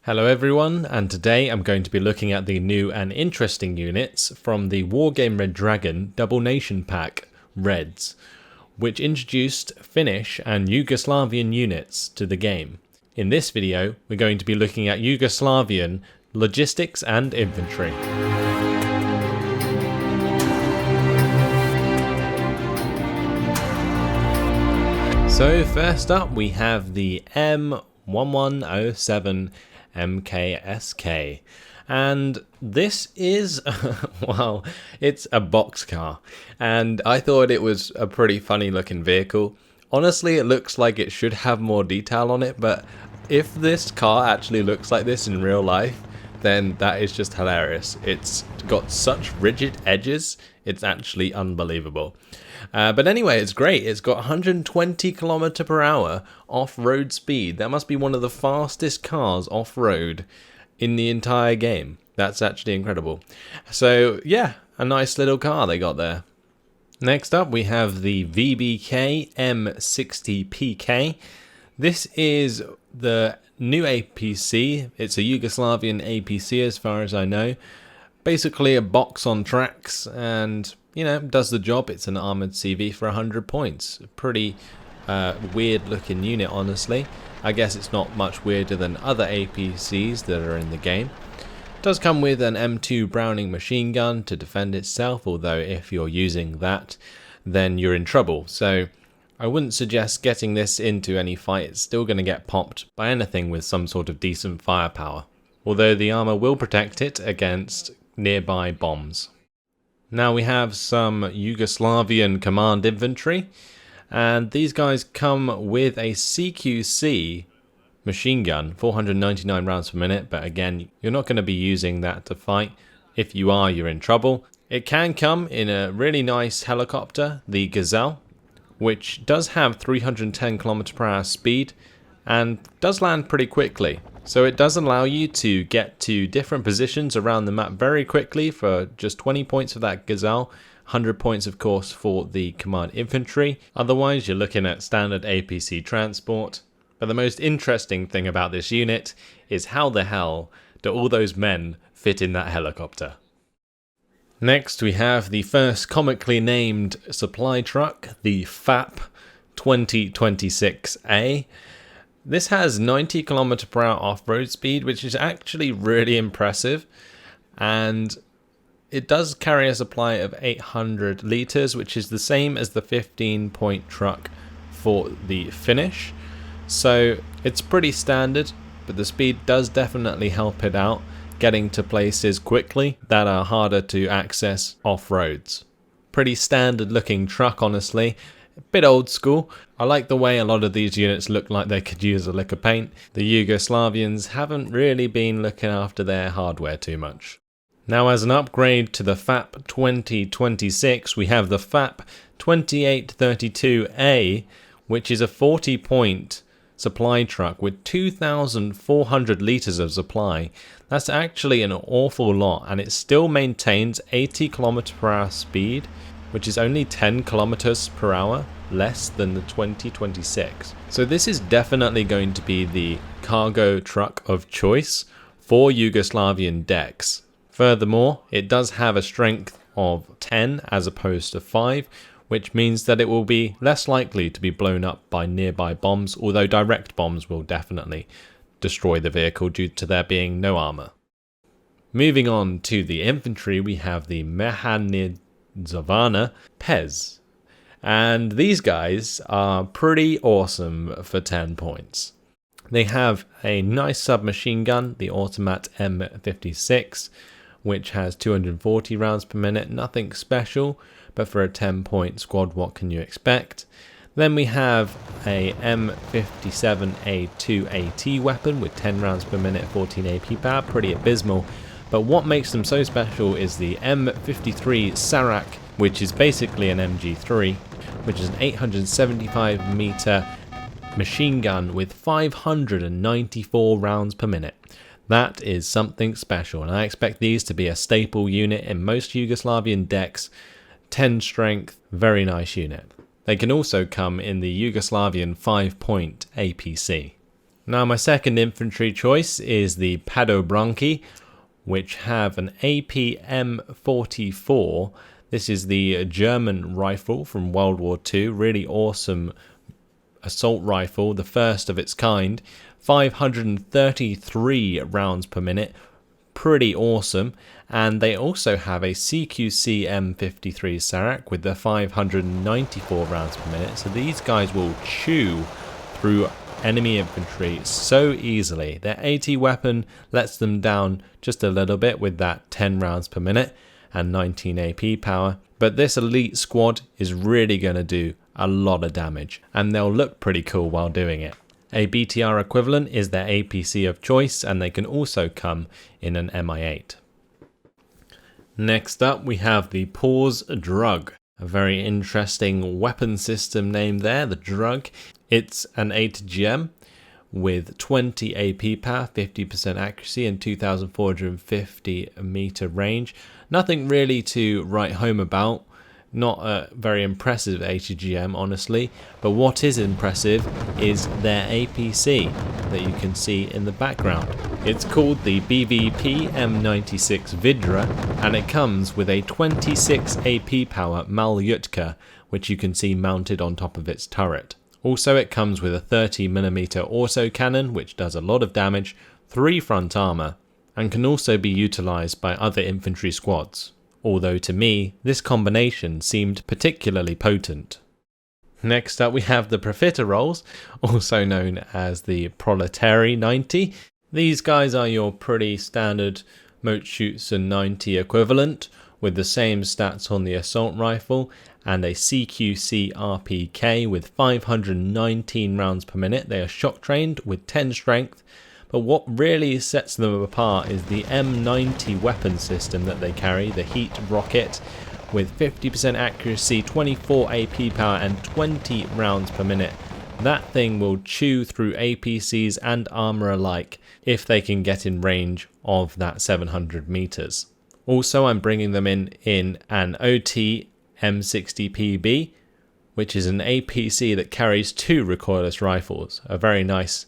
Hello everyone, and today I'm going to be looking at the new and interesting units from the Wargame Red Dragon Double Nation Pack Reds, which introduced Finnish and Yugoslavian units to the game. In this video, we're going to be looking at Yugoslavian logistics and infantry. So first up we have the M1107 MKSK, and this is well, it's a boxcar, and I thought it was a pretty funny looking vehicle. Honestly, it looks like it should have more detail on it, but if this car actually looks like this in real life, then that is just hilarious. It's got such rigid edges, it's actually unbelievable. But anyway, it's great. It's got 120 km/h off-road speed. That must be one of the fastest cars off-road in the entire game. That's actually incredible. So yeah, a nice little car they got there. Next up, we have the Vbk M60 Pk. This is the new APC. It's a Yugoslavian APC as far as I know. Basically a box on tracks, and you know, does the job. It's an armoured CV for 100 points. Pretty weird looking unit, honestly. I guess it's not much weirder than other APCs that are in the game. Does come with an M2 Browning machine gun to defend itself, although if you're using that, then you're in trouble. So I wouldn't suggest getting this into any fight. It's still going to get popped by anything with some sort of decent firepower, although the armour will protect it against nearby bombs. Now we have some Yugoslavian command infantry, and these guys come with a CQC machine gun, 499 rounds per minute, but again, you're not going to be using that to fight. If you are, you're in trouble. It can come in a really nice helicopter, the Gazelle, which does have 310 km/h speed and does land pretty quickly. So it does allow you to get to different positions around the map very quickly for just 20 points for that Gazelle, 100 points of course for the command infantry. Otherwise you're looking at standard APC transport. But the most interesting thing about this unit is how the hell do all those men fit in that helicopter? Next we have the first comically named supply truck, the FAP 2026A. This has 90 km/h off-road speed, which is actually really impressive, and it does carry a supply of 800 litres, which is the same as the 15-point truck for the Finnish. So it's pretty standard, but the speed does definitely help it out, getting to places quickly that are harder to access off-roads. Pretty standard looking truck, honestly. A bit old school. I like the way a lot of these units look like they could use a lick of paint. The Yugoslavians haven't really been looking after their hardware too much. Now, as an upgrade to the FAP 2026, we have the FAP 2832A, which is a 40-point supply truck with 2,400 litres of supply. That's actually an awful lot, and it still maintains 80 km/h speed, which is only 10 km/h less than the 2026. So this is definitely going to be the cargo truck of choice for Yugoslavian decks. Furthermore, it does have a strength of 10 as opposed to 5, which means that it will be less likely to be blown up by nearby bombs, although direct bombs will definitely destroy the vehicle due to there being no armour. Moving on to the infantry, we have the Mechanizovana Pez. And these guys are pretty awesome for 10 points. They have a nice submachine gun, the Automat M56, which has 240 rounds per minute. Nothing special, but for a 10-point squad, what can you expect? Then we have a M57A2AT weapon with 10 rounds per minute, 14 AP power, pretty abysmal. But what makes them so special is the M53 Sarak, which is basically an MG3, which is an 875 meter machine gun with 594 rounds per minute. That is something special, and I expect these to be a staple unit in most Yugoslavian decks. 10 strength, very nice unit. They can also come in the Yugoslavian 5-point APC. Now my second infantry choice is the Padobranki, which have an AP M44. This is the German rifle from World War II, really awesome assault rifle, the first of its kind, 533 rounds per minute, pretty awesome. And they also have a CQC M53 Sarak with the 594 rounds per minute, so these guys will chew through enemy infantry so easily. Their AT weapon lets them down just a little bit with that 10 rounds per minute and 19 AP power, but this elite squad is really going to do a lot of damage, and they'll look pretty cool while doing it. A BTR equivalent is their APC of choice, and they can also come in an MI8. Next up we have the Pause Drug, a very interesting weapon system name there, the Drug. It's an 8GM with 20 AP power, 50% accuracy and 2450 meter range. Nothing really to write home about. Not a very impressive 8GM, honestly, but what is impressive is their APC that you can see in the background. It's called the Vbk M60 Pk, and it comes with a 26 AP power Malyutka, which you can see mounted on top of its turret. Also, it comes with a 30mm autocannon, which does a lot of damage, 3 front armor, and can also be utilized by other infantry squads. Although to me, this combination seemed particularly potent. Next up we have the Profiteroles, also known as the Proletari 90. These guys are your pretty standard Motschützen 90 equivalent, with the same stats on the assault rifle and a CQC RPK with 519 rounds per minute. They are shock trained with 10 strength. But what really sets them apart is the M90 weapon system that they carry, the Heat Rocket, with 50% accuracy, 24 AP power and 20 rounds per minute. That thing will chew through APCs and armor alike if they can get in range of that 700 meters. Also, I'm bringing them in an OT M60 Pk, which is an APC that carries 2 recoilless rifles, a very nice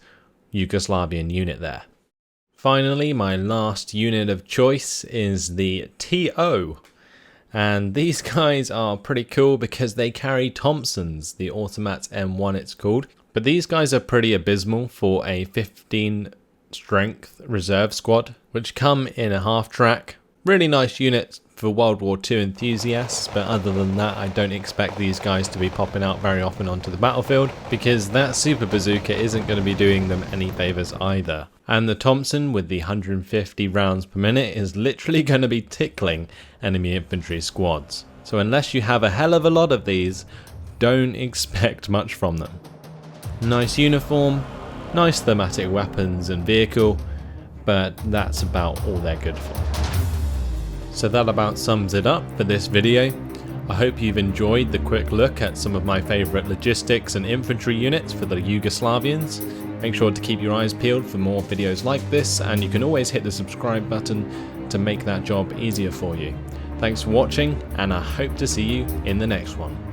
Yugoslavian unit there. Finally, my last unit of choice is the TO, and these guys are pretty cool because they carry Thompsons, the Automat M1 it's called, but these guys are pretty abysmal for a 15 strength reserve squad, which come in a half track. Really nice units for World War II enthusiasts, but other than that I don't expect these guys to be popping out very often onto the battlefield, because that super bazooka isn't going to be doing them any favours either. And the Thompson with the 150 rounds per minute is literally going to be tickling enemy infantry squads. So unless you have a hell of a lot of these, don't expect much from them. Nice uniform, nice thematic weapons and vehicle, but that's about all they're good for. So that about sums it up for this video. I hope you've enjoyed the quick look at some of my favourite logistics and infantry units for the Yugoslavians. Make sure to keep your eyes peeled for more videos like this, and you can always hit the subscribe button to make that job easier for you. Thanks for watching, and I hope to see you in the next one.